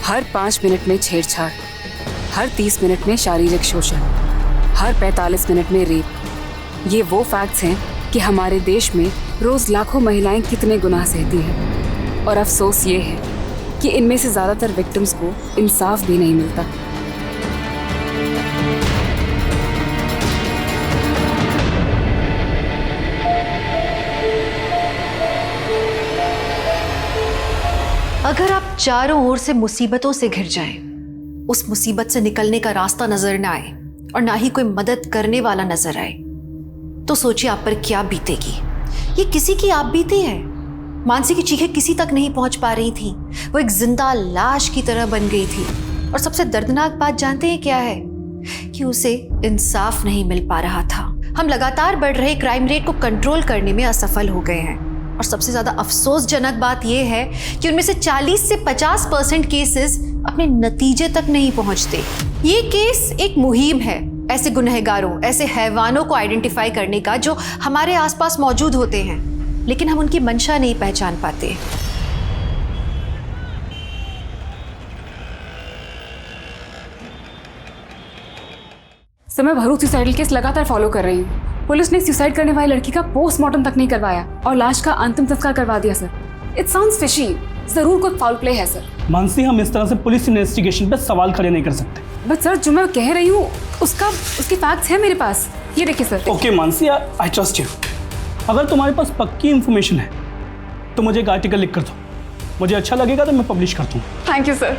हर 5 minute में छेड़छाड़, हर 30 minute में शारीरिक शोषण, हर 45 मिनट में रेप। ये वो फैक्ट्स हैं कि हमारे देश में रोज लाखों महिलाएं कितने गुनाह सहती हैं। और अफसोस ये है कि इनमें से ज्यादातर विक्टिम्स को इंसाफ भी नहीं मिलता। अगर आप चारों ओर से मुसीबतों से घिर जाएं, उस मुसीबत से निकलने का रास्ता नजर ना आए और ना ही कोई मदद करने वाला नजर आए, तो सोचिए आप पर क्या बीतेगी। ये किसी की आप बीती है। मानसी की चीखें किसी तक नहीं पहुंच पा रही थी। वो एक जिंदा लाश की तरह बन गई थी। और सबसे दर्दनाक बात जानते हैं क्या है? कि उसे इंसाफ नहीं मिल पा रहा था। हम लगातार बढ़ रहे क्राइम रेट को कंट्रोल करने में असफल हो गए हैं। और सबसे ज्यादा अफसोसजनक बात यह है कि उनमें से 40 से 50% केसेस अपने नतीजे तक नहीं पहुंचते। ये केस एक मुहिम है ऐसे गुनहगारों, ऐसे हैवानों को आइडेंटिफाई करने का जो हमारे आसपास मौजूद होते हैं, लेकिन हम उनकी मंशा नहीं पहचान पाते। सर, मैं भरूच सुसाइडल केस लगातार फॉलो कर रही हूँ। पुलिस ने सुसाइड करने वाली लड़की का पोस्टमार्टम तक नहीं करवाया और लाश का अंतिम संस्कार करवा दिया सर। It sounds fishy. जरूर कोई फाउल प्ले है सर। मानसी, हम इस तरह से पुलिस इन्वेस्टिगेशन पे सवाल खड़े नहीं कर सकते। बट सर, जो मैं कह रही हूँ उसके फैक्ट्स हैं मेरे पास। ये देखिए sir. Okay Mansi, I trust you. अगर तुम्हारे पास पक्की इंफॉर्मेशन है तो मुझे एक आर्टिकल लिख कर दो। मुझे अच्छा लगेगा तो मैं पब्लिश कर दूंगा। Thank you sir.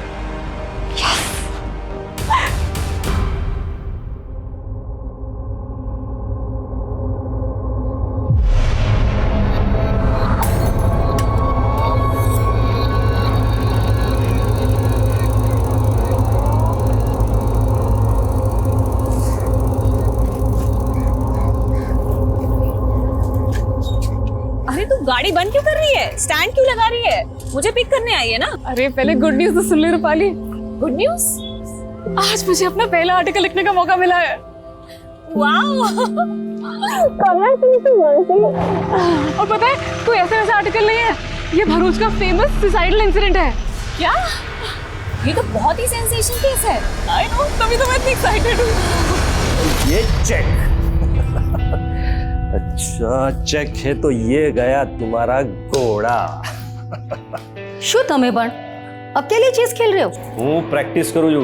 गाड़ी बंद क्यों कर रही है? स्टैंड क्यों लगा रही है? मुझे पिक करने आई है ना। अरे पहले गुड न्यूज तो सुन ले रूपाली। Good news? आज मुझे अपना पहला आर्टिकल लिखने का मौका मिला है। वाओ! और पता है, कोई ऐसा वैसा आर्टिकल नहीं है। ये भरूच का फेमस सुसाइडल इंसिडेंट है। क्या? ये तो बहुत ही सेंसेशन केस है। आई नो, तभी तो मैं इतनी एक्साइटेड हूँ। ये चेक। अच्छा चेक है तो ये गया तुम्हारा घोड़ा। શું તમે પણ अकेले चेस खेल रहे हो? हूँ प्रैक्टिस करूँ जो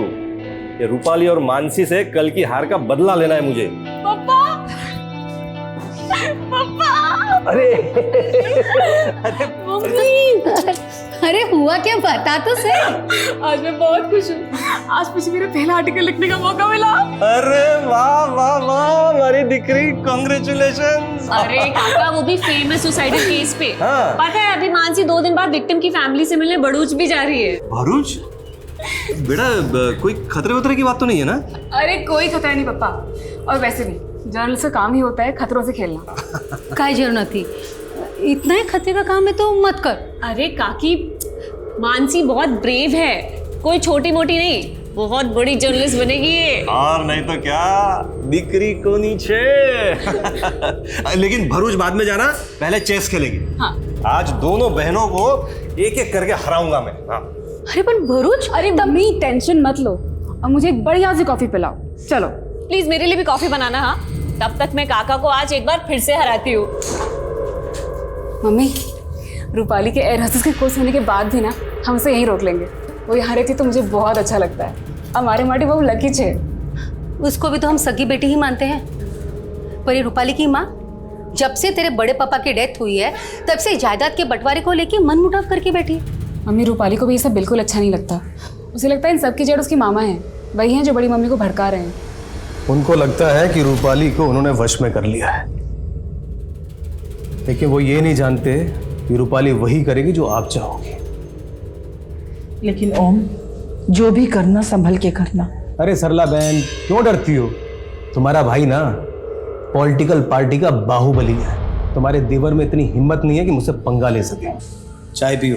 ये रूपाली और मानसी से कल की हार का बदला लेना है मुझे। पापा! पापा! अरे मम्मी! अरे हुआ क्या, बता तो सही। आज मैं बहुत खुश हूँ। आज मुझे मेरा पहला आर्टिकल लिखने का मौका मिला। अरे वाह वाह वाह, हमारी दिकरी, कांग्रेचुलेशंस। अरे काका, वो भी फेमस सुसाइडल केस पे। हाँ। पता है, अभी मानसी 2 दिन बाद विक्टिम की फैमिली से मिलने भरूच भी जा रही है। भरूच? बेटा कोई खतरे वतरे की बात तो नहीं है ना? अरे कोई खतरा नहीं पापा। और वैसे भी जर्नलिस्ट का काम ही होता है खतरों से खेलना। काय जरूरत थी, इतना ही खतरे का काम है तो मत कर। अरे काकी, मानसी बहुत ब्रेव है, कोई छोटी मोटी नहीं, बहुत बड़ी जर्नलिस्ट बनेगी ये। और नहीं तो क्या, दिकरी को नीचे। लेकिन भरूच बाद में जाना, पहले चेस खेलेंगे। हाँ। आज दोनों बहनों को एक एक करके हराऊंगा मैं। हाँ। अरे पर भरूच, अरे मम्मी टेंशन मत लो और मुझे एक बढ़िया सी कॉफी पिलाओ। चलो प्लीज मेरे लिए भी कॉफी बनाना। हाँ, तब तक मैं काका को आज एक बार फिर से हराती हूँ। मम्मी, रूपाली के एयर होस्टेस के कोर्स होने के बाद भी ना हम उसे यहीं रोक लेंगे। वो यहाँ रहती तो मुझे बहुत अच्छा लगता है। हमारे माटी वो लकी है। उसको भी तो हम सगी बेटी ही मानते हैं। पर ये रूपाली की माँ, जब से तेरे बड़े पापा की डेथ हुई है तब से जायदाद के बंटवारे को लेके मन मुटाव करके बैठी है। मम्मी, रूपाली को भी ये सब बिल्कुल अच्छा नहीं लगता। उसे लगता है इन सब की जड़ उसकी मामा है। वही हैं जो बड़ी मम्मी को भड़का रहे हैं। उनको लगता है कि रूपाली को उन्होंने वश में कर लिया है, लेकिन वो ये नहीं जानते कि रूपाली वही करेगी जो आप चाहोगे। लेकिन ओम, जो भी करना संभल के करना। अरे सरला बहन, क्यों डरती हो? तुम्हारा भाई ना पॉलिटिकल पार्टी का बाहुबली है। तुम्हारे देवर में इतनी हिम्मत नहीं है कि मुझसे पंगा ले सके। चाय पियो।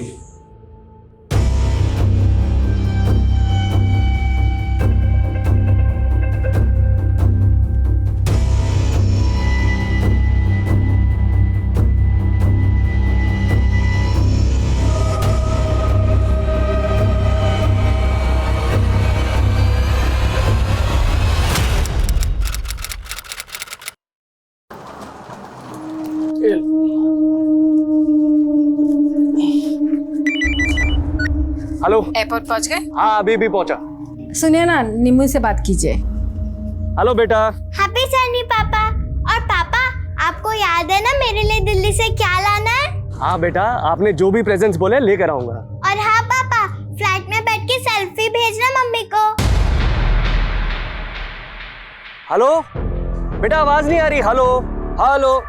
हेलो, एयरपोर्ट पहुंच गए? हाँ अभी भी पहुंचा। सुनिए ना, निम्मू से बात कीजिए। हेलो बेटा। हैप्पी जर्नी पापा। और पापा, आपको याद है ना मेरे लिए दिल्ली से क्या लाना है? हाँ बेटा, आपने जो भी प्रेजेंट्स बोले लेकर आऊंगा। और हाँ पापा, फ्लाइट में बैठ के सेल्फी भेजना मम्मी को। हेलो बेटा, आवाज नहीं आ रही। Hello hello.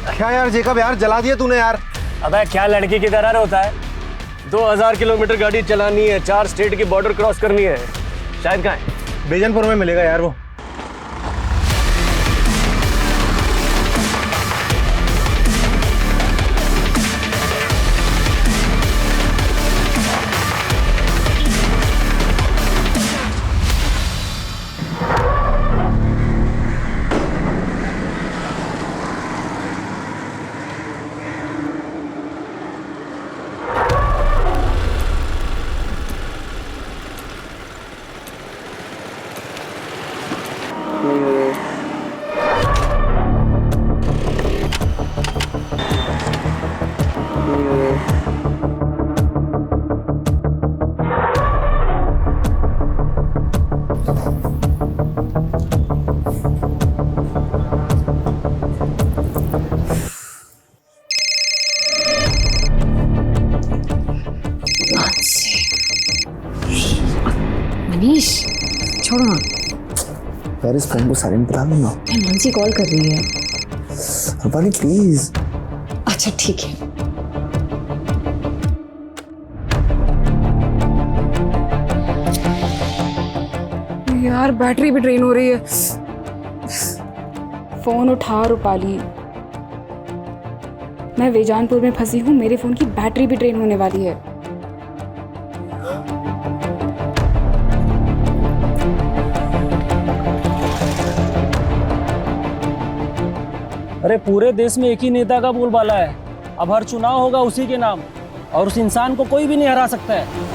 क्या यार जेकब, यार जला दिया तूने यार। अबे क्या लड़की की तरह होता है? 2000 किलोमीटर गाड़ी चलानी है, 4 स्टेट की बॉर्डर क्रॉस करनी है। शायद कहाँ है? बेजनपुर में मिलेगा यार वो। मनीष, छोड़ो ना। यार इस फोन को साइलेंट बता दो ना। मानसी कॉल कर रही है। रूपाली प्लीज। अच्छा ठीक है। यार बैटरी भी ड्रेन हो रही है। फोन उठा रूपाली, मैं वेजानपुर में फंसी हूँ, मेरे फोन की बैटरी भी ड्रेन होने वाली है। अरे पूरे देश में एक ही नेता का बोलबाला है, अब हर चुनाव होगा उसी के नाम, और उस इंसान को कोई भी नहीं हरा सकता है।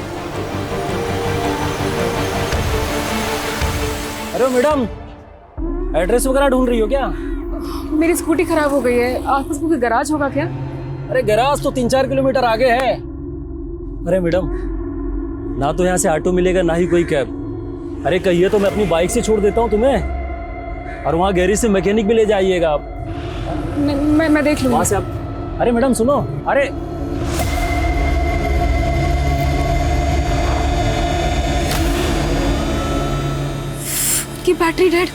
अरे मैडम, एड्रेस वगैरह ढूंढ रही हो क्या? मेरी स्कूटी खराब हो गई है, आसपास कोई गैराज होगा क्या? अरे गैराज तो 3-4 किलोमीटर आगे है। अरे मैडम, ना तो यहाँ से ऑटो मिलेगा ना ही कोई कैब। अरे कहिए तो मैं अपनी बाइक से छोड़ देता हूँ तुम्हें, और वहाँ गैरेज से मैकेनिक भी ले जाइएगा आप। मैं देख लूँगा। वहाँ से आप। अरे मैडम सुनो, अरे की बैटरी डेड।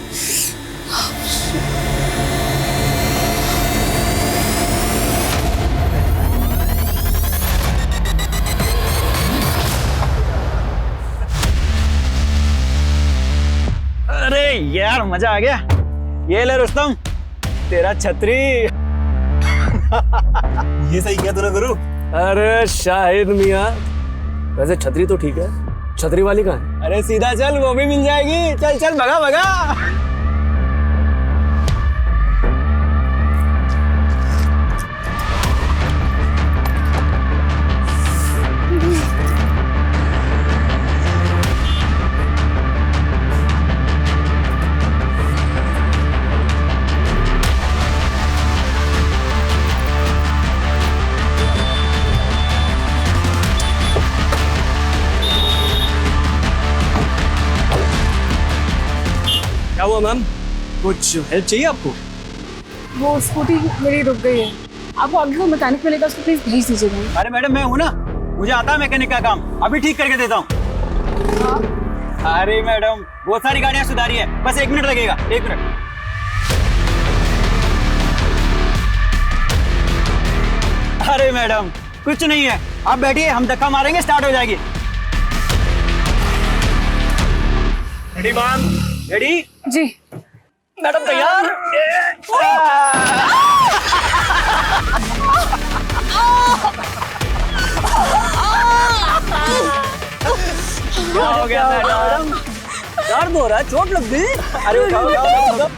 अरे यार मजा आ गया। ये ले रुस्तम, तेरा छतरी। ये सही किया तूने गुरु। अरे शाहिद मियाँ, वैसे छतरी तो ठीक है, छतरी वाली कहाँ है? अरे सीधा चल, वो भी मिल जाएगी। चल चल, भगा भगा। क्या हुआ मैम? कुछ हेल्प चाहिए आपको? वो स्कूटी मेरी रुक गई है, आपको आगे को मैकेनिक मिलेगा, उसको प्लीज भेज दीजिएगा। अरे मैडम मैं हूँ ना, मुझे आता है मैकेनिक का काम, अभी ठीक करके देता हूँ। अरे मैडम बहुत सारी गाड़ियाँ सुधारी है, बस 1 मिनट लगेगा, 1 मिनट। अरे मैडम कुछ नहीं है, आप बैठिए, हम धक्का मारेंगे, स्टार्ट हो जाएगी। Ready ma'am? रेडी? जी। मैडम तैयार? क्या हो गया मैडम? दर्द हो रहा है, चोट लग गई? अरे उठाओ उठाओ उठाओ।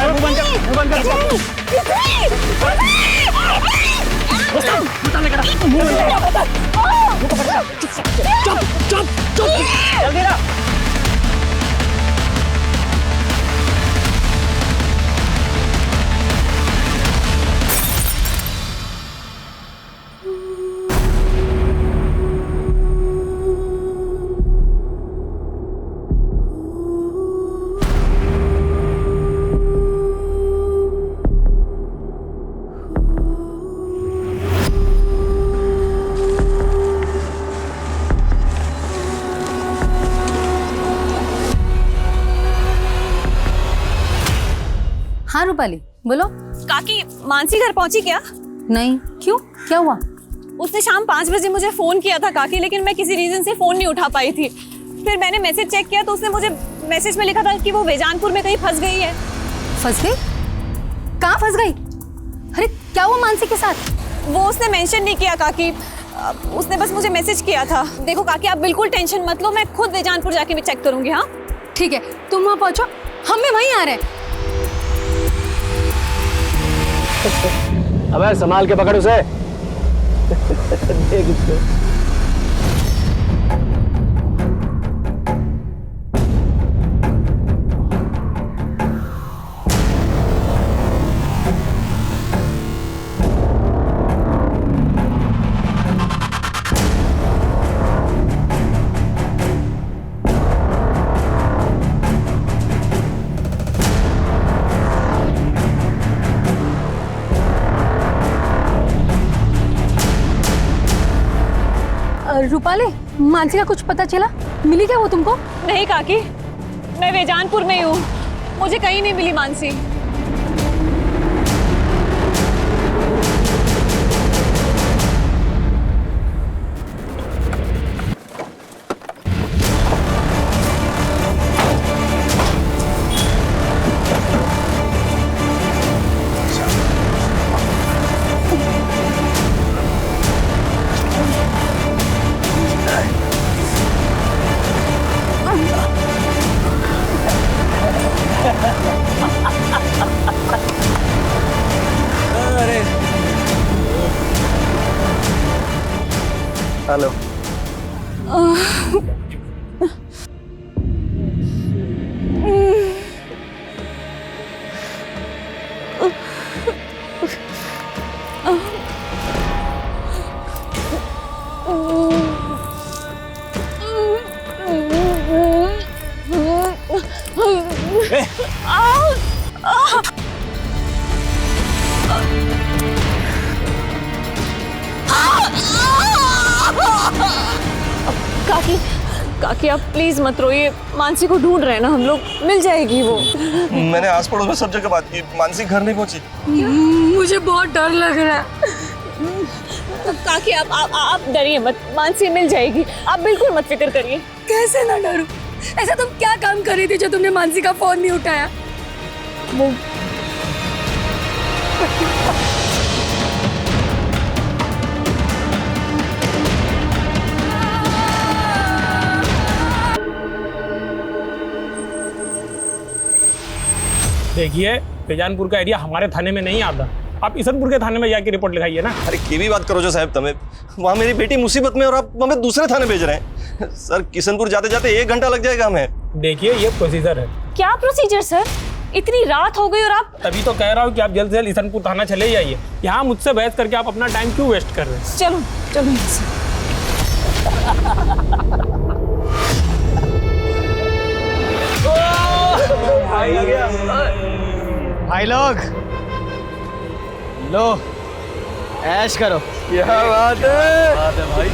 मुंह बंद कर, मुंह बंद कर। जल्दी ना। हाँ रूपाली बोलो। काकी मानसी घर पहुंची क्या? नहीं, क्यों, क्या हुआ? उसने शाम 5 बजे मुझे फोन किया था काकी, लेकिन मैं किसी रीजन से फोन नहीं उठा पाई थी। फिर मैंने मैसेज चेक किया तो उसने मुझे मैसेज में लिखा था कि वो बेजानपुर में कहीं फंस गई है। फंस गई? कहाँ फंस गई? अरे क्या हुआ मानसी के साथ? वो उसने मेंशन नहीं किया काकी, उसने बस मुझे मैसेज किया था। देखो काकी आप बिल्कुल टेंशन मत लो, मैं खुद बेजानपुर जाके भी चेक करूंगी। हाँ ठीक है, तुम वहाँ पहुँचो, हम भी वहीं आ रहे हैं। अबे संभाल के पकड़ उसे। देख उसको। रूपाली, मानसी का कुछ पता चला? मिली क्या वो तुमको? नहीं काकी, मैं बेजानपुर में ही हूँ, मुझे कहीं नहीं मिली मानसी। हेलो। काकी काकी आप प्लीज मत रोइए, मानसी को ढूंढ रहे हैं ना हम लोग, मिल जाएगी वो। मैंने आस पड़ोस में सब जगह बात की, मानसी घर नहीं पहुंची। मुझे बहुत डर लग रहा है। काकी आप डरिए मत, मानसी मिल जाएगी, आप बिल्कुल मत फिक्र करिए। कैसे ना डरूं? ऐसा तुम क्या काम कर रही थी जो तुमने मानसी का फोन नहीं उठाया? वो देखिए, बेजानपुर का एरिया हमारे थाने में नहीं आता, आप इसनपुर के थाने में जाके रिपोर्ट लिखाइए ना। अरे की भी बात करो जो साहब, तुम्हें वहाँ मेरी बेटी मुसीबत में और आप हमें दूसरे थाने भेज रहे हैं। सर किशनपुर जाते जाते 1 घंटा लग जाएगा हमें। देखिए ये प्रोसीजर है। क्या प्रोसीजर सर? इतनी रात हो गई और आप? तभी तो कह रहा हूँ कि आप जल्द से जल्द इसनपुर थाना चले जाइए। यहाँ मुझसे बहस करके आप अपना टाइम क्यों वेस्ट कर रहे हैं? चलो चलो यहाँ से। भाई लोग लो ऐश करो। क्या बात है, बात है भाई।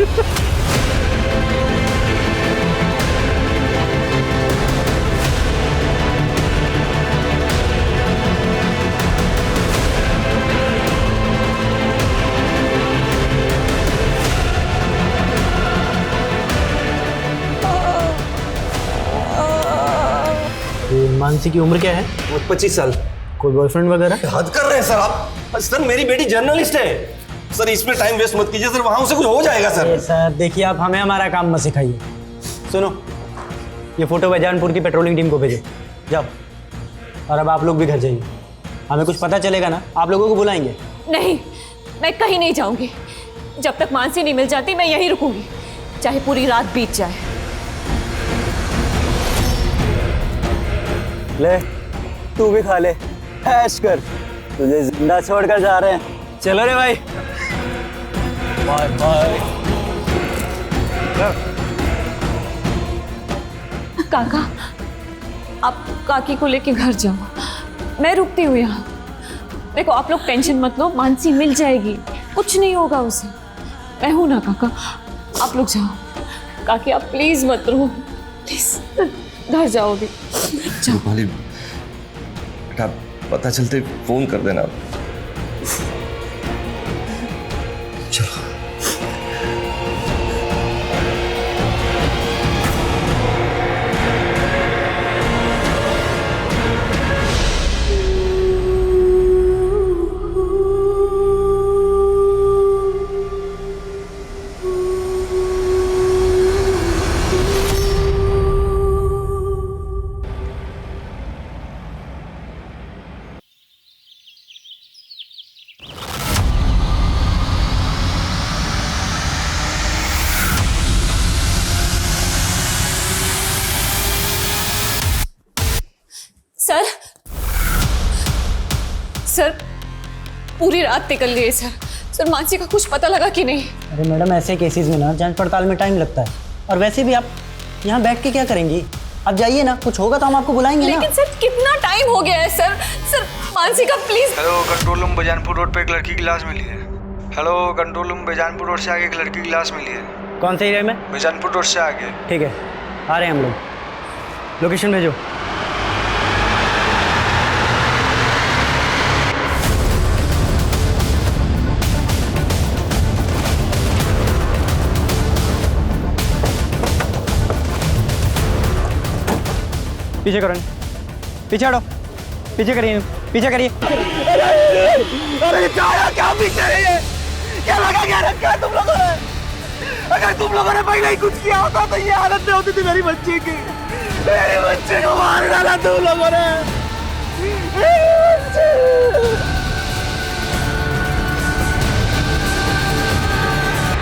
मानसी की उम्र क्या है? 25 साल। कोई बॉयफ्रेंड वगैरह? हद कर रहे हैं सर आप। सर मेरी बेटी जर्नलिस्ट है सर, इसमें टाइम वेस्ट मत कीजिए सर, वहां से कुछ हो जाएगा सर। सर देखिए, आप हमें हमारा काम मत सिखाइए। सुनो, ये फोटो बैजानपुर की पेट्रोलिंग टीम को भेजो, जाओ। और अब आप लोग भी घर जाइए, हमें कुछ पता चलेगा ना आप लोगों को बुलाएंगे। नहीं, मैं कहीं नहीं जाऊंगी। जब तक मानसी नहीं मिल जाती मैं यहीं रुकूंगी, चाहे पूरी रात बीत जाए। ले तू भी खा ले, ऐश कर, तुझे जिंदा छोड़कर जा रहे हैं। चलो रे भाई, बाय बाय। काका, आप काकी को लेके घर जाओ, मैं रुकती हूँ यहाँ। देखो आप लोग टेंशन मत लो, मानसी मिल जाएगी, कुछ नहीं होगा उसे। मैं हूं ना काका, आप लोग जाओ। काकी आप प्लीज मत रो, प्लीज घर जाओ भी, जाओ। रूपाली बेटा, पता चलते फोन कर देना। चलो। सर, सर पूरी रात निकल गई सर। सर मानसी का कुछ पता लगा कि नहीं? अरे मैडम, ऐसे केसेस में ना जांच पड़ताल में टाइम लगता है, और वैसे भी आप यहाँ बैठ के क्या करेंगी? आप जाइए ना, कुछ होगा तो हम आपको बुलाएंगे ना। लेकिन सर कितना टाइम हो गया है सर। सर मानसी का please. Hello, control room Baijanpur road पे एक लड़की की लाश मिली है। Hello, control room Baijanpur road से आगे एक लड़की की लाश मिली है। कौन से एरिया में? बैजानपुर रोड से आगे। ठीक है, आ रहे हैं हम लोग, लोकेशन भेजो। पीछे करो, पीछे हटो, पीछे करिए, पीछे करिए। अरे क्या पीछे रही है? क्या लगा क्या रखा है तुम लोगों ने? अगर तुम लोगों ने पहले ही कुछ किया होता तो ये हालत नहीं होती थी मेरी बच्ची की। मेरे बच्चे को मार डाला तुम लोगों ने।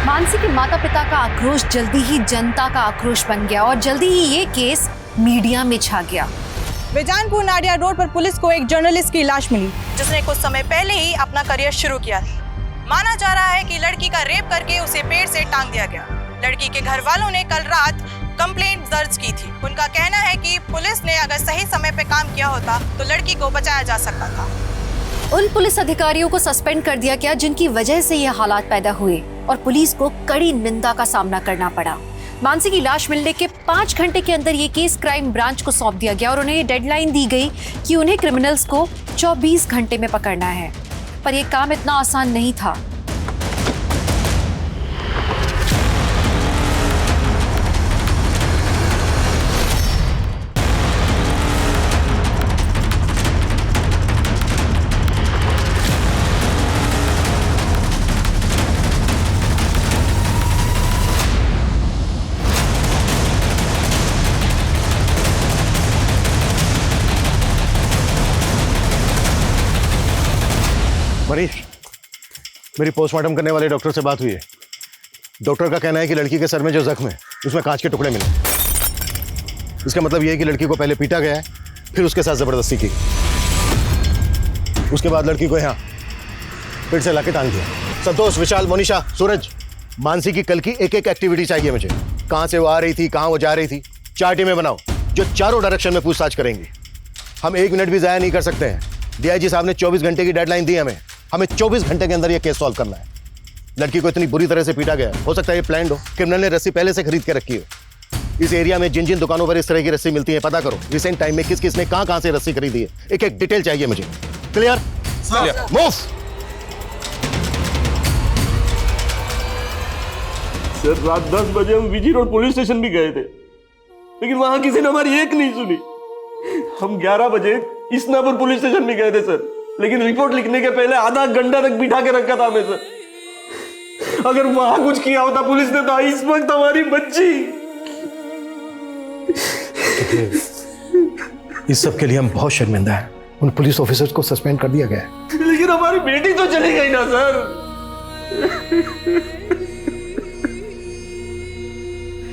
मानसी के माता पिता का आक्रोश जल्दी ही जनता का आक्रोश बन गया और जल्दी ही ये केस मीडिया में छा गया। बैजानपुर नाडिया रोड पर पुलिस को एक जर्नलिस्ट की लाश मिली, जिसने कुछ समय पहले ही अपना करियर शुरू किया था। माना जा रहा है कि लड़की का रेप करके उसे पेड़ से टांग दिया गया। लड़की के घर वालों ने कल रात कंप्लेंट दर्ज की थी। उनका कहना है कि पुलिस ने अगर सही समय पे काम किया होता तो लड़की को बचाया जा सकता था। उन पुलिस अधिकारियों को सस्पेंड कर दिया गया जिनकी वजह से ये हालात पैदा हुए और पुलिस को कड़ी निंदा का सामना करना पड़ा। मानसी की लाश मिलने के 5 घंटे के अंदर ये केस क्राइम ब्रांच को सौंप दिया गया और उन्हें ये डेडलाइन दी गई कि उन्हें क्रिमिनल्स को 24 घंटे में पकड़ना है। पर यह काम इतना आसान नहीं था। मेरी पोस्टमार्टम करने वाले डॉक्टर से बात हुई है। डॉक्टर का कहना है कि लड़की के सर में जो जख्म है उसमें कांच के टुकड़े मिले। इसका मतलब यह है कि लड़की को पहले पीटा गया है, फिर उसके साथ जबरदस्ती की, उसके बाद लड़की को यहाँ पेट से लाके टांग दिया। संतोष, विशाल, मोनिशा, सूरज, मानसी की कल की एक एक एक्टिविटी चाहिए मुझे। कहां से वो आ रही थी, कहां वो जा रही थी, 4 टीमें बनाओ जो चारों डायरेक्शन में पूछताछ करेंगी। हम 1 मिनट भी जाया नहीं कर सकते हैं। डीआईजी साहब ने 24 घंटे की डेडलाइन दी हमें 24 घंटे के अंदर ये केस सॉल्व करना है। लड़की को इतनी बुरी तरह से पीटा गया, हो सकता है ये प्लान्ड हो, क्रिमिनल ने रस्सी पहले से खरीद के रखी हो। इस एरिया में जिन जिन दुकानों पर इस तरह की रस्सी मिलती है पता करो। रिसेंट टाइम में किस किस ने कहां से रस्सी खरीदी है, एक एक डिटेल चाहिए मुझे। क्लियर? मूव। सर रात 10 बजे हम विजी रोड पुलिस स्टेशन भी गए थे, लेकिन वहां किसी ने हमारी एक नहीं सुनी। हम 11 बजे इस्नापुर पुलिस स्टेशन भी गए थे सर, लेकिन रिपोर्ट लिखने के पहले आधा घंटा तक बिठा के रखा था हमें सर। अगर वहां कुछ किया होता पुलिस ने तो इस वक्त हमारी बच्ची। इस सब के लिए हम बहुत शर्मिंदा हैं। उन पुलिस ऑफिसर्स को सस्पेंड कर दिया गया है। लेकिन हमारी बेटी तो चली गई ना सर।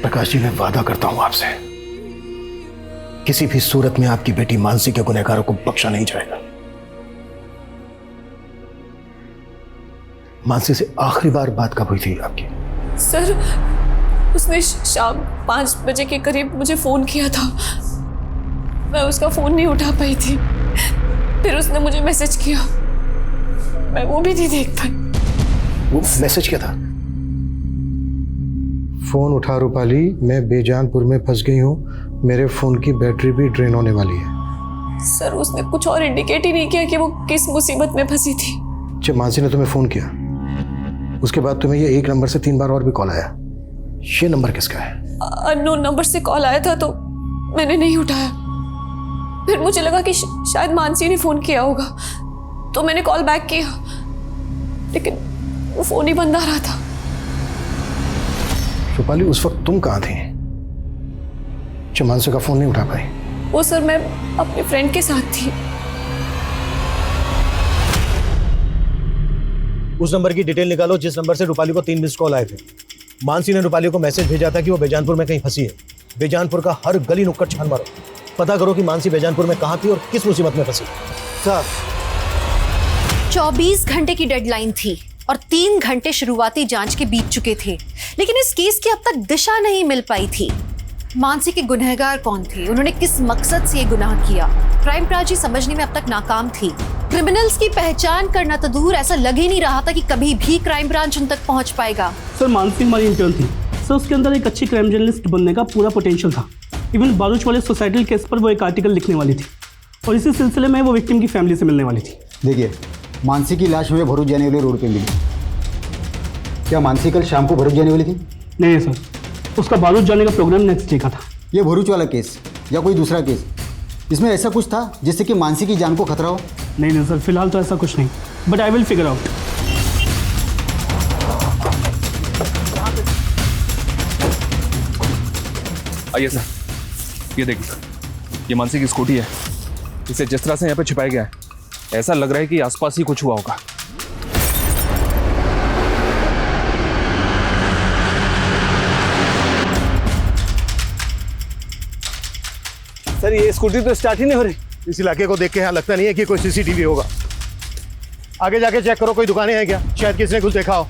प्रकाश जी, मैं वादा करता हूं आपसे, किसी भी सूरत में आपकी बेटी मानसी के गुनहगारों को बख्शा नहीं जाएगा। मानसी से आखिरी बार बात कब हुई थी आपकी? सर उसने शाम 5 बजे के करीब मुझे फोन किया था। मैं उसका फोन नहीं उठा पाई थी। फिर उसने मुझे मैसेज किया, मैं वो भी नहीं देख पाई। वो मैसेज क्या था? फोन उठा रूपाली, मैं बेजानपुर में फंस गई हूँ, मेरे फोन की बैटरी भी ड्रेन होने वाली है। सर उसने कुछ और इंडिकेट ही नहीं किया कि वो किस मुसीबत में फंसी थी। जब मानसी ने तुम्हें फोन किया उसके बाद तुम्हें ये एक नंबर से 3 बार और भी कॉल आया, ये नंबर किसका है? अननोन नंबर से कॉल आया था तो मैंने नहीं उठाया। फिर मुझे लगा कि शायद मानसी ने फोन किया होगा, तो मैंने कॉल बैक किया, लेकिन वो फोन ही बंद आ रहा था। रूपाली, उस वक्त तुम कहाँ थी जब मानसी का फोन नहीं उठा पाई? वो सर मैं अपने फ्रेंड के साथ थी। उस नंबर की डिटेल निकालो जिस नंबर से रूपाली को 3 मिस्ड कॉल आए थे। मानसी ने रूपाली को मैसेज भेजा था कि वो बेजानपुर में कहीं फंसी है। बेजानपुर का हर गली नुक्कड़ छान मारो, पता करो कि मानसी बेजानपुर में कहाँ थी और किस मुसीबत में फंसी। सर 24 घंटे की डेडलाइन थी और 3 घंटे शुरुआती जांच के बीत चुके थे, लेकिन इस केस की अब तक दिशा नहीं मिल पाई थी। मानसी के गुनहगार कौन थे, उन्होंने किस मकसद से ये गुनाह किया, क्राइम ब्रांच समझने में अब तक नाकाम थी। क्रिमिनल्स की पहचान करना तो दूर, ऐसा लग ही नहीं रहा था कि कभी भी क्राइम ब्रांच उन तक पहुंच पाएगा। सर मानसी हमारी इंटर्न थी सर, उसके अंदर एक अच्छी क्राइम जर्नलिस्ट बनने का पूरा पोटेंशियल था। इवन बारूच वाले सोसाइटल केस पर वो एक आर्टिकल लिखने वाली थी और इसी सिलसिले में वो विक्टिम की फैमिली से मिलने वाली थी। देखिए, मानसी की लाश मुझे भरूच जाने वाले रोड पे मिली। क्या मानसी कल शाम को भरूच जाने वाली थी? नहीं सर, उसका बारूच जाने का प्रोग्राम नेक्स्ट डे का था। ये भरूच वाला केस या कोई दूसरा केस, इसमें ऐसा कुछ था जिससे कि मानसी की जान को खतरा हो? नहीं सर, फिलहाल तो ऐसा कुछ नहीं, but I will figure out. आइए सर, ये देखिए सर, ये मानसी की स्कूटी है। इसे जिस तरह से यहाँ पे छिपाया गया है, ऐसा लग रहा है कि आसपास ही कुछ हुआ होगा। सर ये स्कूटी तो स्टार्ट ही नहीं हो रही। इस इलाके को देख के यहाँ लगता नहीं है कि कोई सीसीटीवी होगा। आगे जाके चेक करो, कोई दुकानें हैं क्या, शायद किसी ने कुछ देखा हो।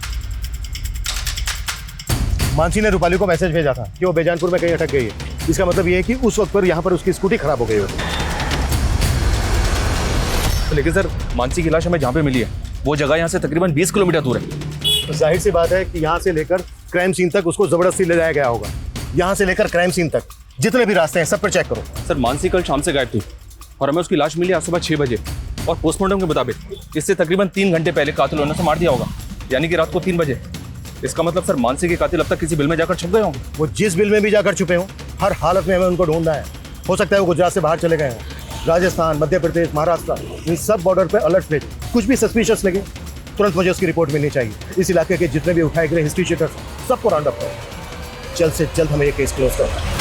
मानसी ने रूपाली को मैसेज भेजा था कि वो बेजानपुर में कहीं अटक गई है। इसका मतलब ये है कि उस वक्त पर यहाँ पर उसकी स्कूटी खराब हो गई होगी। लेकिन सर मानसी की लाश हमें जहाँ पे मिली है वो जगह यहाँ से तकरीबन 20 किलोमीटर दूर है। तो जाहिर सी बात है कि यहाँ से लेकर क्राइम सीन तक उसको जबरदस्ती ले जाया गया होगा। यहाँ से लेकर क्राइम सीन तक जितने भी रास्ते हैं सब पर चेक करो। सर मानसी कल शाम से गायब थी और हमें उसकी लाश मिली आज सुबह 6 बजे और पोस्टमार्टम के मुताबिक इससे तकरीबन 3 घंटे पहले कातिल ने उसे मार दिया होगा, यानी कि रात को 3 बजे। इसका मतलब सर मानसी के कातिल अब तक किसी बिल में जाकर छुप गए होंगे। वो जिस बिल में भी जाकर छुपे हों, हर हालत में हमें उनको ढूंढना है। हो सकता है वो गुजरात से बाहर चले गए हों, राजस्थान, मध्य प्रदेश, महाराष्ट्र, इन सब बॉर्डर पर अलर्ट भेज। कुछ भी सस्पिशियस लगे तुरंत मुझे उसकी रिपोर्ट मिलनी चाहिए। इस इलाके के जितने भी उठाए गए हिस्ट्री शीटर्स सबको राउंड अप करो। जल्द से जल्द हमें ये केस क्लोज करना है।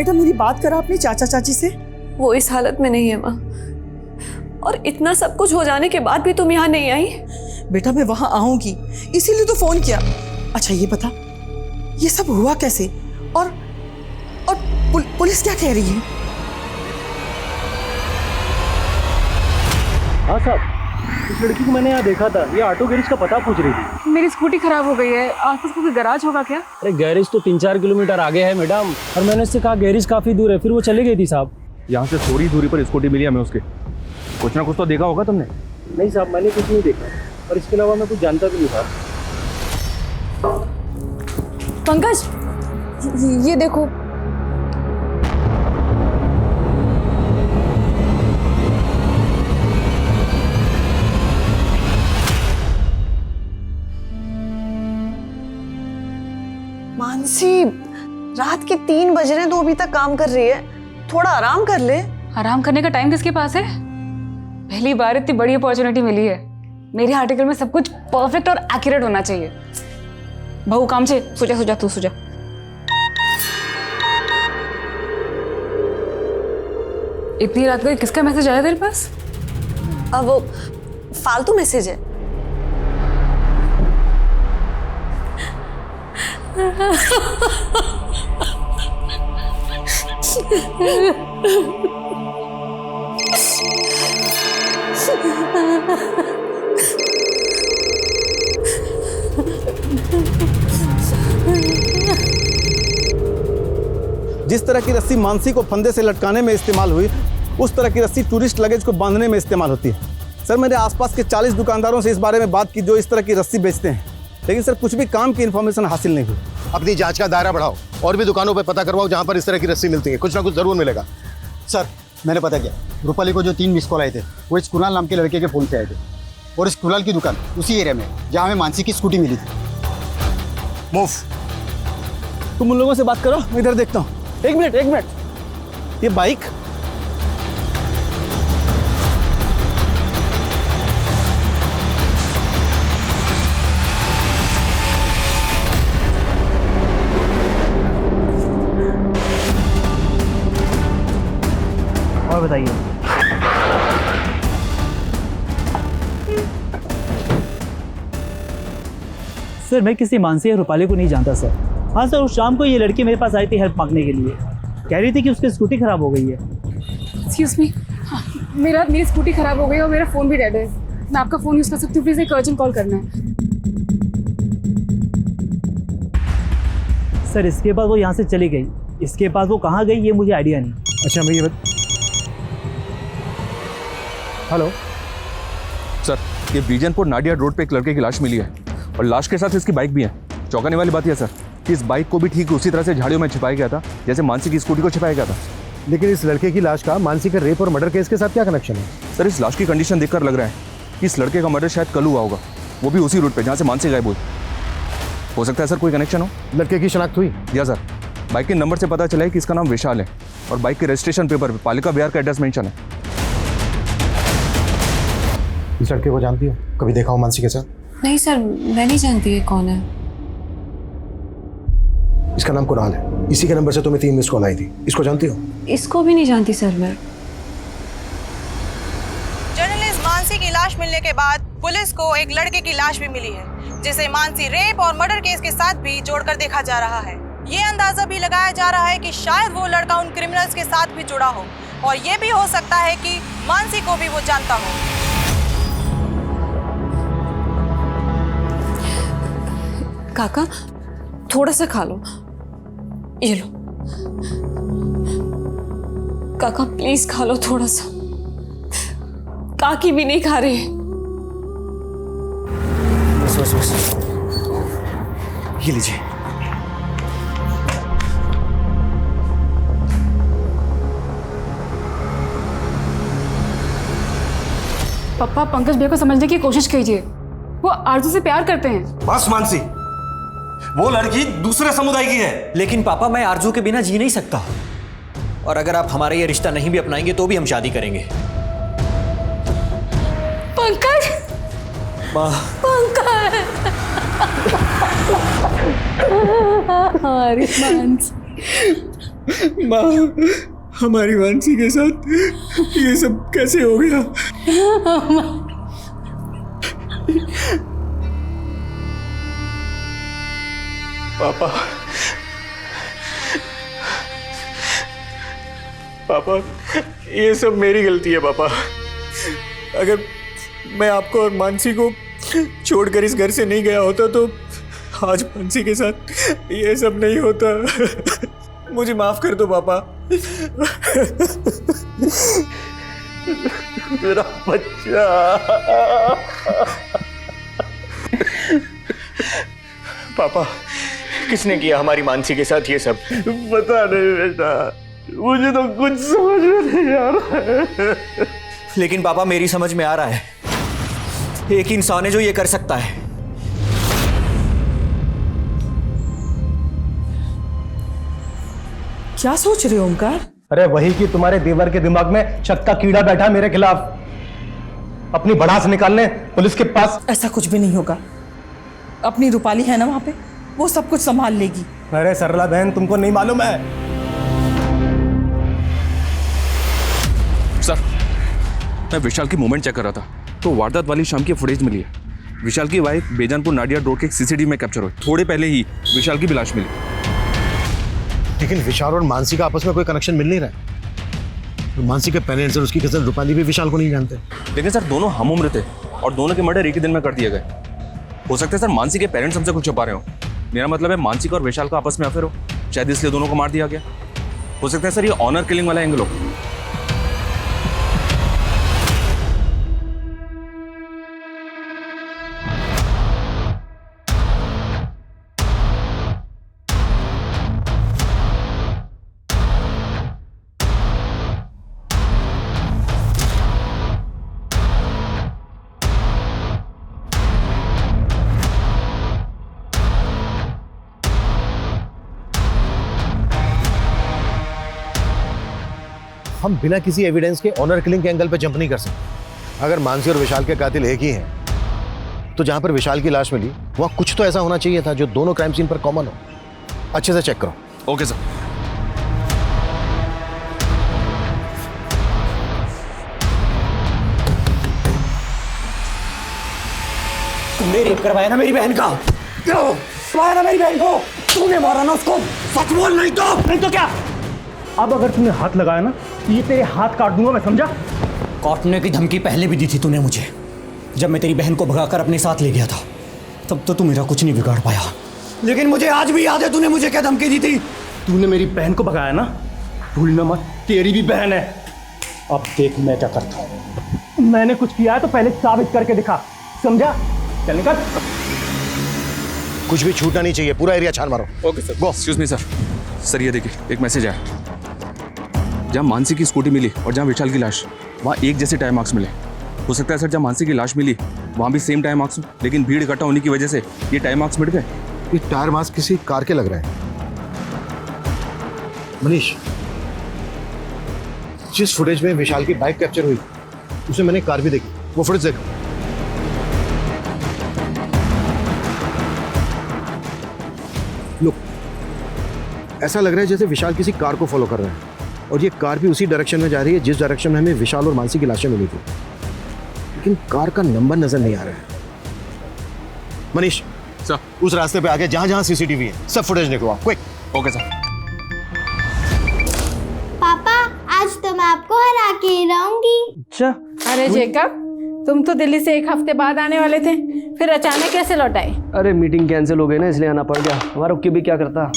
बेटा मेरी बात करा अपने चाचा चाची से। वो इस हालत में नहीं है माँ, और इतना सब कुछ हो जाने के बाद भी तुम यहाँ नहीं आई। बेटा मैं वहां आऊंगी इसीलिए तो फोन किया। अच्छा ये बता, ये सब हुआ कैसे, और पुलिस क्या कह रही है? हाँ साहब, इस लड़की को मैंने यहाँ देखा था, ये ऑटो गैरेज का पता पूछ रही थी। मेरी स्कूटी खराब हो गई है, आसपास कोई गैराज होगा क्या? अरे गैरेज तो 3-4 किलोमीटर आगे है मैडम, और मैंने उससे कहा गैरेज काफी दूर है, फिर वो चली गई थी साहब। यहाँ से थोड़ी दूरी पर स्कूटी मिली हमें उसके। कुछ ना कुछ तो देखा होगा तुमने? नहीं साहब, मैंने कुछ नहीं देखा, और इसके अलावा मैं कुछ जानता भी नहीं था। पंकज, ये देखो। मानसी, रात के 3 बज रहे हैं, तो अभी तक काम कर रही है, थोड़ा आराम कर ले। आराम करने का टाइम किसके पास है? पहली बार इतनी बड़ी अपॉर्चुनिटी मिली है। मेरे आर्टिकल में सब कुछ परफेक्ट और एक्यूरेट होना चाहिए। बहू काम से सुजा तू सुजा। इतनी रात को किसका मैसेज आया तेरे पास? अब वो फालतू मैसेज है। जिस तरह की रस्सी मानसी को फंदे से लटकाने में इस्तेमाल हुई, उस तरह की रस्सी टूरिस्ट लगेज को बांधने में इस्तेमाल होती है। सर मैंने आसपास के 40 दुकानदारों से इस बारे में बात की जो इस तरह की रस्सी बेचते हैं, लेकिन सर कुछ भी काम की इन्फॉर्मेशन हासिल नहीं हुई। अपनी जांच का दायरा बढ़ाओ और भी दुकानों पर पता करवाओ जहां पर इस तरह की रस्सी मिलती है, कुछ ना कुछ जरूर मिलेगा। सर मैंने पता किया, रूपाली को जो 3 मिस कॉल आए थे वो इस कुणाल नाम के लड़के के फ़ोन से आए थे, और इस कुणाल की दुकान उसी एरिया में जहाँ हमें मानसी की स्कूटी मिली थी। मूव। तुम उन लोगों से बात करो, मैं इधर देखता हूँ। एक मिनट, ये बाइक और बताइए। सर मैं किसी मानसी या रूपाली को नहीं जानता सर। हाँ सर, उस शाम को ये लड़की मेरे पास आई थी हेल्प मांगने के लिए, कह रही थी कि उसकी स्कूटी खराब हो गई है। एक्सक्यूज मी, मेरी स्कूटी खराब हो गई और मेरा फ़ोन भी डेड है। मैं आपका फ़ोन यूज़ कर सकती हूँ? प्लीज़ एक अर्जेंट कॉल करना है। सर इसके बाद वो यहाँ से चली गई, इसके बाद वो कहाँ गई ये मुझे आइडिया नहीं। अच्छा भैया हेलो सर, ये बीजनपुर नाडिया रोड पे एक लड़के की लाश मिली है, और लाश के साथ इसकी बाइक भी है। चौंकाने वाली बात यह सर कि इस बाइक को भी ठीक उसी तरह से झाड़ियों में छिपाया गया था जैसे मानसी की स्कूटी को छिपाया गया था। लेकिन इस लड़के की लाश का मानसी के रेप और मर्डर केस के साथ क्या कनेक्शन है? सर इस लाश की कंडीशन देखकर लग रहा है कि इस लड़के का मर्डर शायद कल हुआ होगा, वो भी उसी रूट पे जहाँ से मानसी गायब हुई। हो सकता है सर कोई कनेक्शन हो। लड़के की शनाख्त हुई? या सर, बाइक के नंबर से पता चला है कि इसका नाम विशाल है, और बाइक के रजिस्ट्रेशन पेपर पे पालिका बिहार का एड्रेस मेंशन है। इस लड़के को जानती हो? कभी देखा हो मानसी के साथ? नहीं सर, मैं नहीं जानती है कौन है। इसका नाम कुणाल है, इसी के नंबर से तुम्हें 3 मिस कॉल आई थी। इसको जानती हो? इसको भी नहीं जानती सर मैं। जर्नलिस्ट मानसी की लाश मिलने के बाद पुलिस को एक लड़के की लाश भी मिली है, जिसे मानसी रेप और मर्डर केस के साथ भी जोड़कर देखा जा रहा है। ये अंदाजा भी लगाया जा रहा है कि शायद वो लड़का उन क्रिमिनल्स के साथ भी जुड़ा हो, और ये भी हो सकता है कि मानसी को भी वो जानता हो। काका थोड़ा सा खा लो, ये लो काका, प्लीज खा लो थोड़ा सा। काकी भी नहीं खा रहे। बस ये लीजिए। पापा पंकज भैया को समझने की कोशिश कीजिए, वो आरजू से प्यार करते हैं। बस मानसी, वो लड़की दूसरे समुदाय की है। लेकिन पापा मैं आरजू के बिना जी नहीं सकता, और अगर आप हमारा ये रिश्ता नहीं भी अपनाएंगे तो भी हम शादी करेंगे। पंकज, पंकज, हमारी मानसी माँ, हमारी मानसी के साथ ये सब कैसे हो गया? पापा, पापा, ये सब मेरी गलती है पापा। अगर मैं आपको और मानसी को छोड़कर इस घर से नहीं गया होता तो आज मानसी के साथ ये सब नहीं होता। मुझे माफ कर दो पापा। मेरा बच्चा। पापा, किसने किया हमारी मानसी के साथ ये सब? पता नहीं बेटा, मुझे तो कुछ समझ में नहीं आ रहा है। लेकिन पापा मेरी समझ में आ रहा है, एक इंसान है जो ये कर सकता है। क्या सोच रहे हो ओमकार? अरे वही कि तुम्हारे देवर के दिमाग में शक का कीड़ा बैठा मेरे खिलाफ, अपनी भड़ास निकालने पुलिस के पास। ऐसा कुछ भी नहीं होगा, अपनी रूपाली है ना वहां पे, वो सब कुछ संभाल लेगी। अरे सरला बहन, तुमको नहीं मालूम है? सर, मैं विशाल की मूवमेंट चेक कर रहा था तो वारदात वाली शाम की फुटेज मिली है। विशाल की वाइफ बेजानपुर नाडिया रोड के सीसीटीवी में कैप्चर हुई। थोड़े पहले ही विशाल की भी लाश मिली। लेकिन विशाल और मानसी का आपस में कोई कनेक्शन मिल नहीं रहा है। तो मानसी के पेरेंट्स और उसकी कजन रूपाली भी विशाल को नहीं जानते। लेकिन सर दोनों हम उम्र थे और दोनों के मर्डर एक ही दिन में कर दिए गए। हो सकता है सर मानसी के पेरेंट्स हमसे कुछ छुपा रहे हो। मेरा मतलब है मानसी का और विशाल का आपस में अफेयर हो, शायद इसलिए दोनों को मार दिया गया। हो सकता है सर ये ऑनर किलिंग वाला एंगल हो। हम बिना किसी एविडेंस के ऑनर किलिंग के एंगल पे जंप नहीं कर सकते। अगर मानसी और विशाल के कातिल एक ही हैं, तो जहां पर विशाल की लाश मिली वहां कुछ तो ऐसा होना चाहिए था जो दोनों क्राइम सीन पर कॉमन हो। अच्छे से चेक करो। Okay sir. तुमने रेप करवाया ना मेरी बहन का? क्यों मारा ना मेरी बहन को? तूने मारा ना उसको? सच बोल, नहीं तो क्या? अब अगर तूने हाथ लगाया ना तो ये तेरे हाथ काट दूंगा मैं, समझा? काटने की धमकी पहले भी दी थी तूने मुझे, जब मैं तेरी बहन को भगाकर अपने साथ ले गया था। तब तो तू मेरा कुछ नहीं बिगाड़ पाया, लेकिन मुझे आज भी याद है तूने मुझे क्या धमकी दी थी। तूने मेरी बहन को भगाया ना, भूलना मत, तेरी भी बहन है। अब देख मैं क्या करता हूँ। मैंने कुछ किया है तो पहले साबित करके दिखा, समझा? चल निकल। कुछ भी छूटना नहीं चाहिए, पूरा एरिया छान मारो। Okay sir. Excuse me sir. Sir ये देखिए, एक मैसेज आया। जहाँ मानसी की स्कूटी मिली और जहाँ विशाल की लाश, वहाँ एक जैसे टाइम मार्क्स मिले। हो सकता है सर जहाँ मानसी की लाश मिली वहाँ भी सेम टाइम मार्क्स हो, लेकिन भीड़ इकट्ठा होने की वजह से ये टाइम मार्क्स मिट गए। ये टायर मार्क्स किसी कार के लग रहे हैं। मनीष, जिस फुटेज में विशाल की बाइक कैप्चर हुई उसमें मैंने कार भी देखी, वो फुटेज देखो। लुक, ऐसा लग रहा है जैसे विशाल किसी कार को फॉलो कर रहा है और ये कार भी उसी डायरेक्शन में जा रही है जिस डायरेक्शन में हमें विशाल और मानसी की लाशें मिली थी, लेकिन कार का नंबर नजर नहीं आ रहा है। मनीष सर, उस रास्ते पे आगे जहां जहां सीसीटीवी है सब फुटेज निकलवाओ, क्विक। Okay sir. पापा, आज तो मैं आपको हरा के ही रहूंगी। अच्छा। अरे जेकब, तुम तो दिल्ली से 1 हफ्ते बाद आने वाले थे, फिर अचानक कैसे लौट आए? अरे मीटिंग कैंसिल हो गई ना, इसलिए आना पड़ गया। हमारा रुक के भी क्या करता।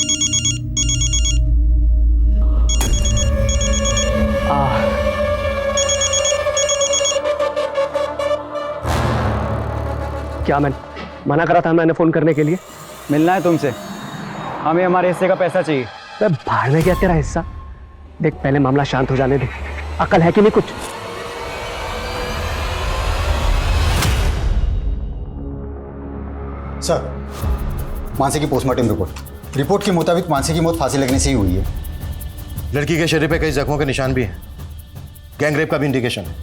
क्या मैं मना करा था मैंने फोन करने के लिए? मिलना है तुमसे, हमें हमारे हिस्से का पैसा चाहिए। बाहर में क्या तेरा हिस्सा? देख पहले मामला शांत हो जाने दे, अकल है कि नहीं कुछ? सर, मानसी की पोस्टमार्टम रिपोर्ट के मुताबिक मानसी की मौत फांसी लगने से ही हुई है। लड़की के शरीर पे कई जख्मों के निशान भी हैं, गैंग रेप का भी इंडिकेशन है,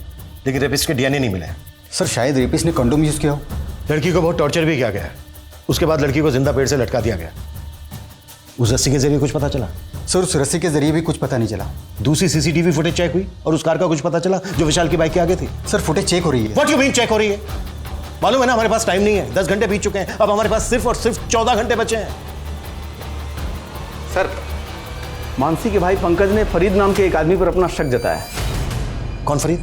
लेकिन रेपिस्ट के डीएनए नहीं मिले। सर शायद रेपिस्ट ने कंडोम यूज किया हो। लड़की को बहुत टॉर्चर भी किया गया है, उसके बाद लड़की को जिंदा पेड़ से लटका दिया गया। उस रस्सी के जरिए कुछ पता चला? सर उस रस्सी के जरिए भी कुछ पता नहीं चला। दूसरी सीसीटीवी फुटेज चेक हुई और उस कार का कुछ पता चला जो विशाल की बाइक के आगे थी? सर फुटेज चेक हो रही है। व्हाट यू मीन चेक हो रही है? मालूम है ना हमारे पास टाइम नहीं है, 10 घंटे बीत चुके हैं, अब हमारे पास सिर्फ और सिर्फ 14 घंटे बचे हैं। सर मानसी के भाई पंकज ने फरीद नाम के एक आदमी पर अपना शक जताया। कौन फरीद?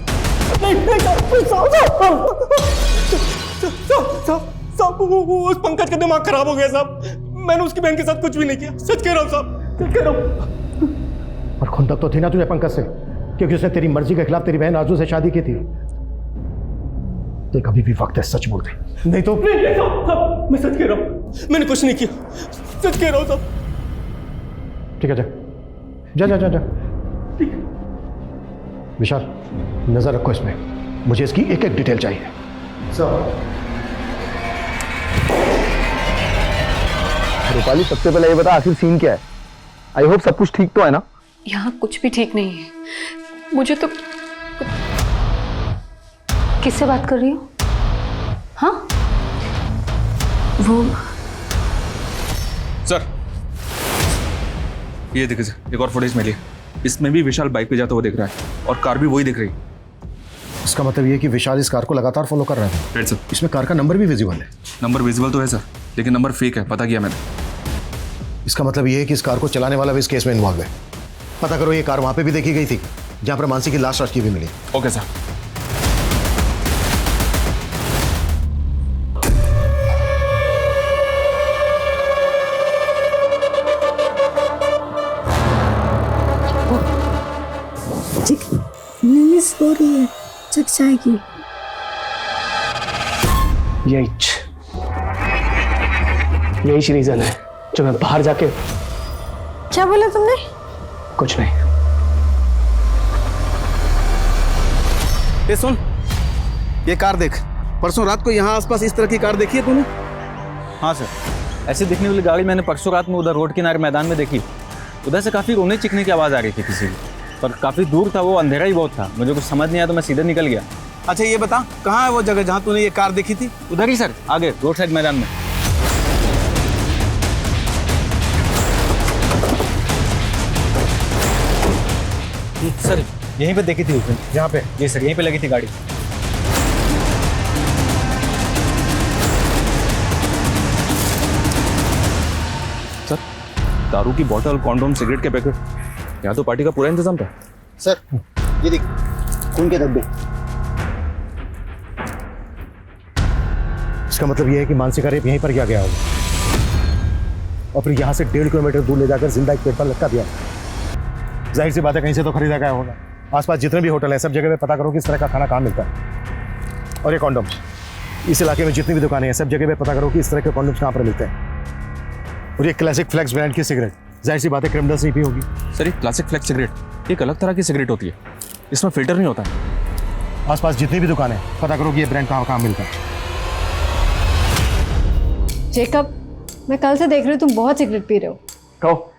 उस पंकज का दिमाग खराब हो गया साहब। मैंने उसकी बहन के साथ कुछ भी नहीं किया, सच कह रहा हूँ साहब, सच कह रहा हूँ। और खुंदक तो थी ना तुझे पंकज से, क्योंकि उसने तेरी मर्जी के खिलाफ तेरी बहन आजू से शादी की थी। तो कभी भी वक्त है सच बोल दे, नहीं तो मैं सच कह रहा हूँ, मैंने कुछ नहीं किया, सच कह रहा हूँ साहब। ठीक है जा जा जा जा। विशाल नजर रखो इसमें, मुझे इसकी एक एक डिटेल चाहिए। रूपाली सबसे पहले ये बता आखिर सीन क्या है? आई होप सब कुछ ठीक तो है ना? यहाँ कुछ भी ठीक नहीं है। मुझे तो किससे बात कर रही हो? हाँ वो सर ये देखिए सर, एक और फुटेज मिली। इसमें भी विशाल बाइक पे जाता हुआ दिख रहा है और कार भी वही दिख रही है। इसका मतलब ये है कि विशाल इस कार को लगातार फॉलो कर रहा था। Right sir. इसमें कार का नंबर भी विजिबल है। नंबर विजिबल तो है सर, लेकिन नंबर फेक है, पता किया मैंने। इसका मतलब ये है कि इस कार को चलाने वाला भी इस केस में इन्वॉल्व है। पता करो ये कार वहां पे भी देखी गई थी जहां पर मानसी की लाश रखी भी मिली। Okay sir. मिस हो रही है, चक जाएगी। यही रीजन है जो मैं बाहर जाके। क्या बोला तुमने? कुछ नहीं। ए सुन, ये कार देख, परसों रात को यहाँ आसपास इस तरह की कार देखी है तूने? हाँ सर, ऐसे दिखने वाली गाड़ी मैंने परसों रात में उधर रोड किनारे मैदान में देखी। उधर से काफ़ी रोने चिकने की आवाज़ आ रही थी किसी की, पर काफ़ी दूर था वो, अंधेरा ही बहुत था, मुझे कुछ समझ नहीं आया तो मैं सीधे निकल गया। अच्छा ये बता, कहाँ है वो जगह जहाँ तूने ये कार देखी थी? उधर ही सर, आगे रोड साइड मैदान में। सर यहीं पे देखी थी उसने। यहाँ पे? जी सर, यहीं पे लगी थी गाड़ी। सर दारू की बोतल, कॉन्डोम, सिगरेट के पैकेट, यहाँ तो पार्टी का पूरा इंतजाम था। सर ये देख, खून के धब्बे। इसका मतलब ये है कि मानसी का रेप यहीं पर किया गया होगा और फिर यहाँ से 1.5 किलोमीटर दूर ले जाकर जिंदा एक पेड़ पर लटका दिया। जाहिर सी बात है कहीं से तो खरीदा गया होगा। आसपास जितने भी होटल हैं सब जगह पे पता करो कि इस तरह का खाना कहाँ मिलता है। और ये कॉन्डोम, इस इलाके में जितनी भी दुकानें हैं सब जगह पे पता करो कि इस तरह के कॉन्डोम्स कहाँ पर मिलते हैं। और ये क्लासिक फ्लेक्स ब्रांड की सिगरेट, जाहिर सी बात है क्रिमिनल्स ही पी होगी। सर ये क्लासिक फ्लेक्स सिगरेट एक अलग तरह की सिगरेट होती है, इसमें फिल्टर नहीं होता है। आसपास जितनी भी दुकानें पता करो कि ये ब्रांड कहाँ मिलता है। जेकब, मैं कल से देख रही हूँ तुम बहुत सिगरेट पी रहे हो। कहो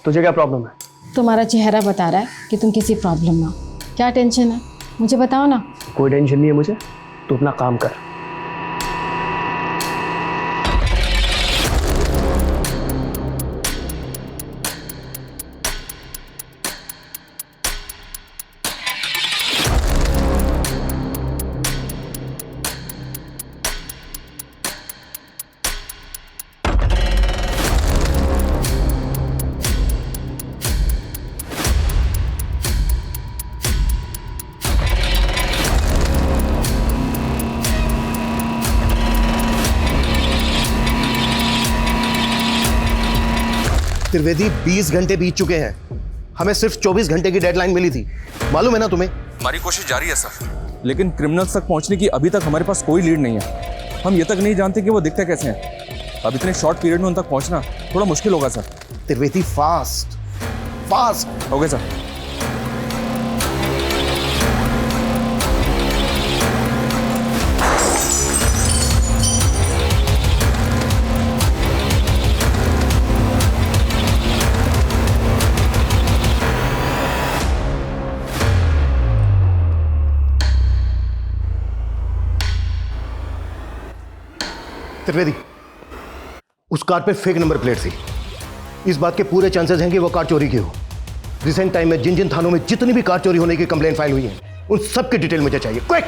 तुझे क्या प्रॉब्लम है? तुम्हारा चेहरा बता रहा है कि तुम किसी प्रॉब्लम में हो। क्या टेंशन है मुझे बताओ ना। कोई टेंशन नहीं है मुझे, तू अपना काम कर। त्रिवेदी 20 घंटे बीत चुके हैं, हमें सिर्फ 24 घंटे की डेडलाइन मिली थी, मालूम है ना तुम्हें? हमारी कोशिश जारी है सर, लेकिन क्रिमिनल्स तक पहुंचने की अभी तक हमारे पास कोई लीड नहीं है। हम ये तक नहीं जानते कि वो दिखते कैसे हैं। अब इतने शॉर्ट पीरियड में उन तक पहुंचना थोड़ा मुश्किल होगा sir. Trivedi fast fast. Okay sir. Trivedi, उस कार पे फेक नंबर प्लेट थी। इस बात के पूरे चांसेस हैं कि वो कार चोरी की हो। रिसेंट टाइम में जिन जिन थानों में जितनी भी कार चोरी होने की कंप्लेंट फाइल हुई है, उन सब की डिटेल मुझे चाहिए, क्विक।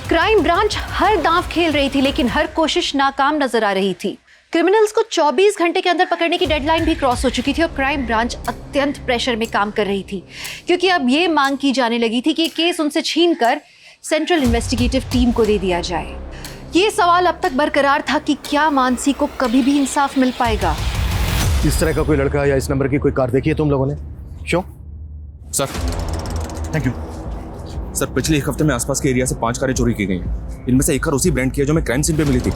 क्राइम ब्रांच हर दांव खेल रही थी, लेकिन हर कोशिश नाकाम नजर आ रही थी। क्रिमिनल्स को 24 घंटे के अंदर पकड़ने की डेडलाइन भी क्रॉस हो चुकी थी और क्राइम ब्रांच अत्यंत प्रेशर में काम कर रही थी, क्योंकि अब ये मांग की जाने लगी थी कि केस उनसे छीनकर सेंट्रल इन्वेस्टिगेटिव टीम को दे दिया जाए। ये सवाल अब तक बरकरार था कि क्या मानसी को कभी भी इंसाफ मिल पाएगा। इस तरह का कोई लड़का या इस नंबर की कोई कार देखी है तुम लोगों ने? Show sir, thank you sir. पिछले एक हफ्ते में आसपास के एरिया से 5 कारें चोरी की गई हैं। इनमें से एक कार उसी ब्रांड की है जो मैं क्राइम सीन पे मिली थी।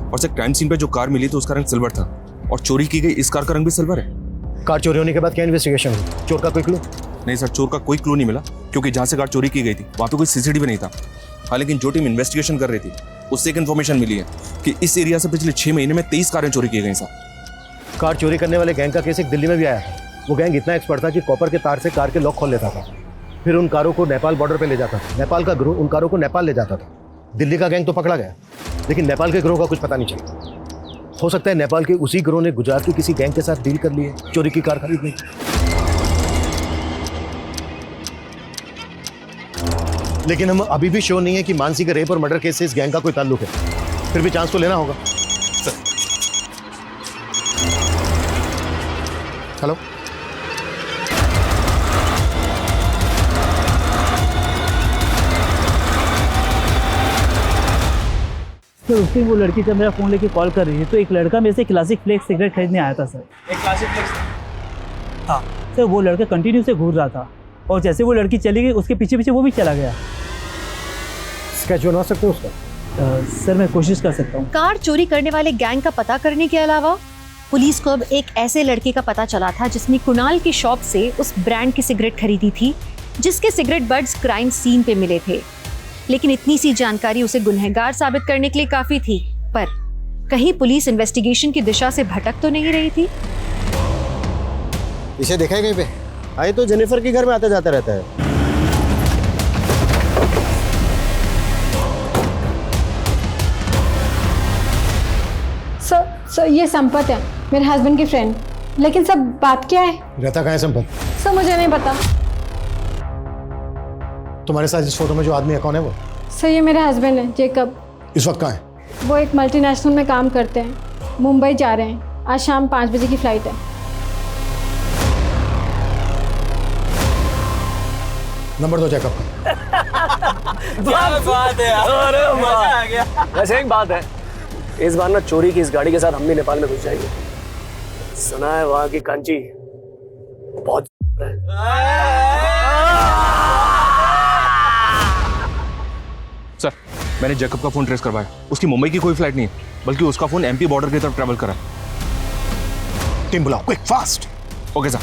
और सर, क्राइम सीन पे जो कार मिली तो उसका रंग सिल्वर था और चोरी की गई इस कार का रंग भी सिल्वर है। कार चोरी होने के बाद क्या इन्वेस्टिगेशन हुई? चोर का कोई क्लू? नहीं सर, चोर का कोई क्लू नहीं मिला, क्योंकि जहां से कार चोरी की गई थी वहां पे कोई सीसीटीवी नहीं था। हाँ, लेकिन जो टीम इन्वेस्टिगेशन कर रही थी उससे एक इन्फॉर्मेशन मिली है कि इस एरिया से पिछले 6 महीने में 23 कारें चोरी की गई सर। कार चोरी करने वाले गैंग का केस एक दिल्ली में भी आया था। वो गैंग इतना एक्सपर्ट था कि कॉपर के तार से कार के लॉक खोल लेता था, फिर उन कारों को नेपाल बॉर्डर पे ले जाता था। नेपाल का ग्रोह उन कारों को नेपाल ले जाता था। दिल्ली का गैंग तो पकड़ा गया, लेकिन नेपाल के ग्रोह का कुछ पता नहीं चला। हो सकता है नेपाल के उसी ग्रोह ने गुजरात की किसी गैंग के साथ डील कर ली है चोरी की कार खरीदने की। लेकिन हम अभी भी श्योर नहीं है कि मानसी के रेप और मर्डर केस से इस गैंग का कोई ताल्लुक है। फिर भी चांस तो लेना होगा। हेलो, सर उस दिन वो लड़की जब मेरा फ़ोन लेके कॉल कर रही है तो एक लड़का मेरे से क्लासिक फ्लेक्स सिगरेट खरीदने आया था सर। एक क्लासिक फ्लेक्स? हाँ सर, वो लड़का कंटिन्यू से घूर रहा था और जैसे वो लड़की चली गई उसके पीछे पीछे वो भी चला गया। स्केच बना सकते हो उसका? सर मैं कोशिश कर सकता हूँ। कार चोरी करने वाले गैंग का पता करने के अलावा पुलिस को अब एक ऐसे लड़के का पता चला था जिसने कुणाल की शॉप से उस ब्रांड की सिगरेट खरीदी थी जिसके सिगरेट बड्स क्राइम सीन पे मिले थे। लेकिन इतनी सी जानकारी उसे गुनहगार साबित करने के लिए काफी थी, पर कहीं पुलिस इन्वेस्टिगेशन की दिशा से भटक तो नहीं रही थी? इसे देखा है कहीं पे? आए तो जेनिफर के घर में आता जाता रहता है। सर ये संपत है, मेरे हस्बैंड की फ्रेंड। लेकिन सब बात क्या है? रहता कहाँ है संपत? सर मुझे नहीं पता। तुम्हारे साथ इस फोटो में जो आदमी है कौन है वो? सर ये मेरे हस्बैंड है, जेकब। इस वक्त कहाँ है? वो एक मल्टीनेशनल में काम करते हैं, मुंबई जा रहे हैं। आज शाम 5 बजे की फ्लाइट है। नंबर दो जैकब का। क्या बात है यार, अरे मजा आ गया। वैसे एक बात है, इस बार ना चोरी की इस गाड़ी के साथ हम भी नेपाल में घुस जाएंगे। सुना है वहां की कांची बहुत है। सर, मैंने जैकब का फोन ट्रेस करवाया। उसकी मुंबई की कोई फ्लाइट नहीं है, बल्कि उसका फोन एमपी बॉर्डर की तरफ ट्रैवल कर रहा है। टीम बुलाओ, quick fast. Okay sir.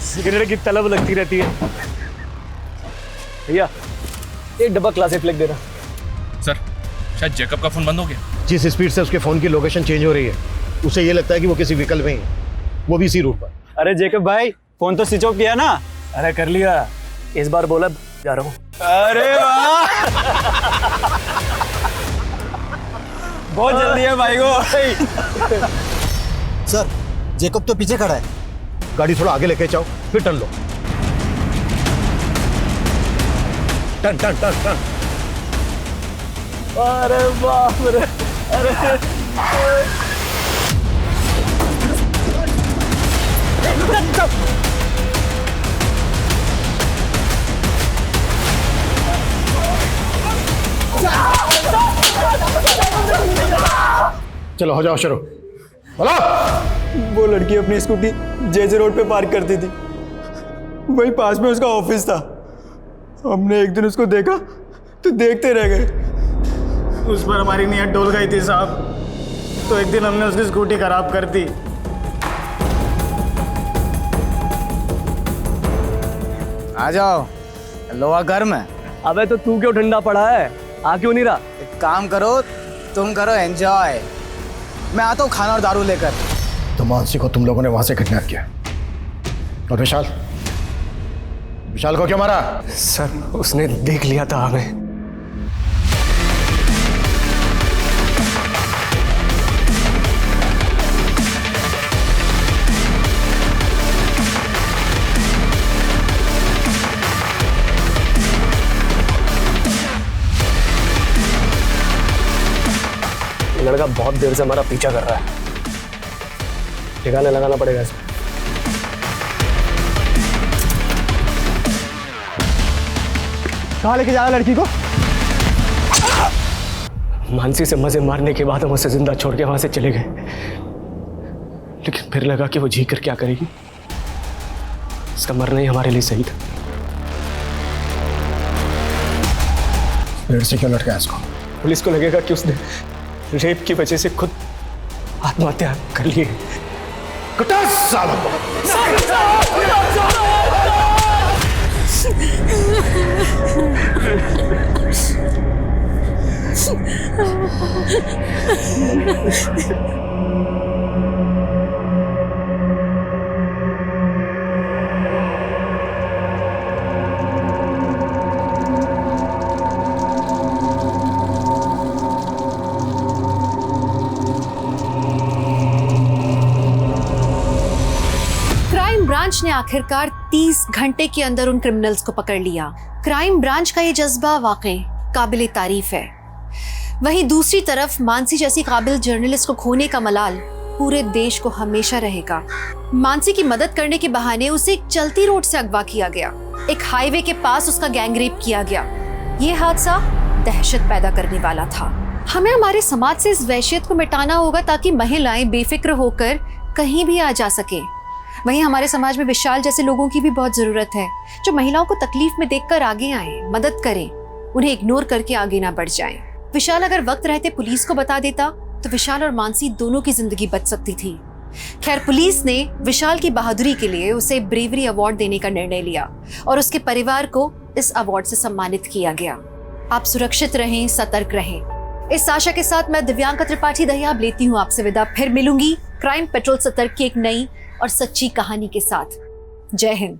Cigarette की तलब लगती रहती है। भैया एक डब्बा क्लासिक फ्लेक्स देना। सर, शायद जैकब का फोन बंद हो गया। जिस स्पीड से उसके फोन की लोकेशन चेंज हो रही है, उसे ये लगता है कि वो किसी व्हीकल में ही है, वो भी इसी रूट पर। अरे जैकब भाई, फोन तो स्विच ऑफ किया ना? अरे कर लिया, इस बार बोला जा रहा हूँ। अरे वाह बहुत जल्दी है भाई को। सर जैकब तो पीछे खड़ा है। गाड़ी थोड़ा आगे लेके जाओ, फिर टर्न लो। Turn turn turn turn. अरे बाप रे, अरे चलो हो जाओ शुरू। बोलो। वो लड़की अपनी स्कूटी जेजे रोड पे पार्क करती थी, वही पास में उसका ऑफिस था। हमने एक दिन उसको देखा तो देखते रह गए। उस पर हमारी नीयत डोल गई थी साहब, तो एक दिन हमने उसकी स्कूटी खराब कर दी। आ जाओ, लोहा गर्म है। अबे तो तू क्यों ठंडा पड़ा है, आ क्यों नहीं रहा? एक काम करो, तुम करो एंजॉय, मैं आता हूँ खाना और दारू लेकर। तो मानसी को तुम लोगों ने वहां से किडनैप किया, और विशाल विशाल को क्यों मारा? सर उसने देख लिया था हमें। लड़का बहुत देर से हमारा पीछा कर रहा है, ठिकाने लगाना पड़ेगा इसे। कहाँ लेके जा रहा लड़की को? मानसी से मजे मारने के बाद हम उसे जिंदा छोड़ के वहां से चले गए, लेकिन फिर लगा कि वो जी कर क्या करेगी। इसका मरना ही हमारे लिए सही था। पेड़ से क्यों लटकाया इसको? पुलिस को लगेगा कि उसने रेप की वजह से खुद आत्महत्या कर ली। क्राइम ब्रांच ने आखिरकार 30 घंटे के अंदर उन क्रिमिनल्स को पकड़ लिया। क्राइम ब्रांच का ये जज्बा वाकई काबिले तारीफ है। वहीं दूसरी तरफ मानसी जैसी काबिल जर्नलिस्ट को खोने का मलाल पूरे देश को हमेशा रहेगा। मानसी की मदद करने के बहाने उसे एक चलती रोड से अगवा किया गया, एक हाईवे के पास उसका गैंगरेप किया गया। ये हादसा दहशत पैदा करने वाला था। हमें हमारे समाज से इस वहशियत को मिटाना होगा ताकि महिलाएं बेफिक्र होकर कहीं भी आ जा सके। वहीं हमारे समाज में विशाल जैसे लोगों की भी बहुत जरूरत है, जो महिलाओं को तकलीफ में देखकर आगे आए, मदद करें, उन्हें इग्नोर करके आगे ना बढ़ जाएं। विशाल अगर वक्त रहते पुलिस को बता देता तो विशाल और मानसी दोनों की जिंदगी बच सकती थी। खैर, पुलिस ने विशाल की बहादुरी के लिए उसे ब्रेवरी अवार्ड देने का निर्णय लिया और उसके परिवार को इस अवार्ड से सम्मानित किया गया। आप सुरक्षित रहें, सतर्क रहें। इस आशा के साथ मैं दिव्यांका त्रिपाठी दहियाब लेती हूँ आपसे विदा। फिर मिलूंगी क्राइम पेट्रोल सतर्क की एक नई और सच्ची कहानी के साथ। जय हिंद।